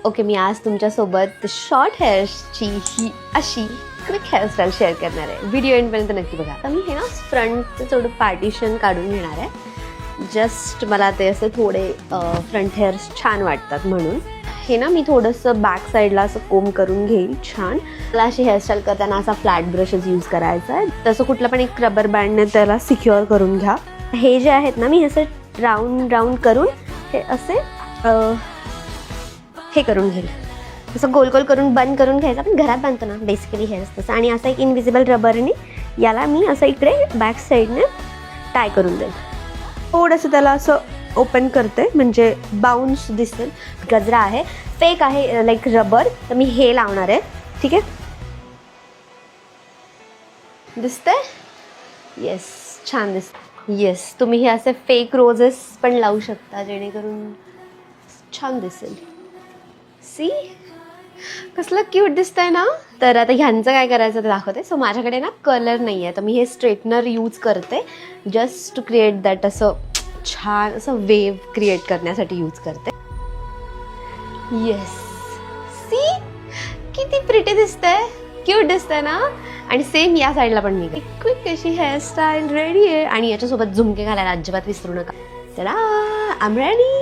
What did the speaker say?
Okay, मी आज तुमच्यासोबत short हेअर्सची ही अशी क्विक हेअरस्टाईल शेअर करणार आहे. व्हिडिओ एंडपर्यंत नक्की बघा. तर मी हे ना फ्रंटचं थोडं पार्टिशन काढून घेणार आहे. जस्ट मला ते असे थोडे फ्रंट हेअर्स छान वाटतात म्हणून हे ना मी थोडंसं बॅक साईडला असं कोम करून घेईल छान. मला अशी हेअरस्टाईल करताना असा फ्लॅट ब्रशच यूज करायचा आहे. तसं कुठलं पण एक रबर बँडने त्याला सिक्युअर करून घ्या. हे जे आहेत ना मी असं राऊंड करून हे असे हे करून घेईल. असं गोल गोल करून बंद करून घ्यायचं. आपण घरात बांधतो ना बेसिकली हेअर्स तसं. आणि असं एक इनविजिबल रबरने याला मी असं इकडे बॅक साईडने टाय करून देईल. थोडंसं त्याला असं ओपन करते म्हणजे बाउन्स दिसेल. गजरा आहे, फेक आहे लाईक रबर, तर मी हे लावणार आहे. ठीक आहे, दिसतंय? येस, छान दिसतं. येस, तुम्ही हे असे फेक रोजेस पण लावू शकता जेणेकरून छान दिसेल. सी कसलं क्यूट दिसतंय ना. तर आता ह्यांचं काय करायचं ते दाखवते. सो माझ्याकडे ना कलर नाही आहे तर मी हे स्ट्रेटनर यूज करते जस्ट टू क्रिएट दॅट असं छान असं वेव क्रिएट करण्यासाठी यूज करते. येस, सी किती प्रिटी दिसतंय, क्यूट दिसतंय ना. आणि सेम या साईडला पण मी क्विक अशी हेअरस्टाईल रेडी आहे. आणि याच्यासोबत झुमके घालायला अजिबात विसरू नका. चला, आय एम रेडी.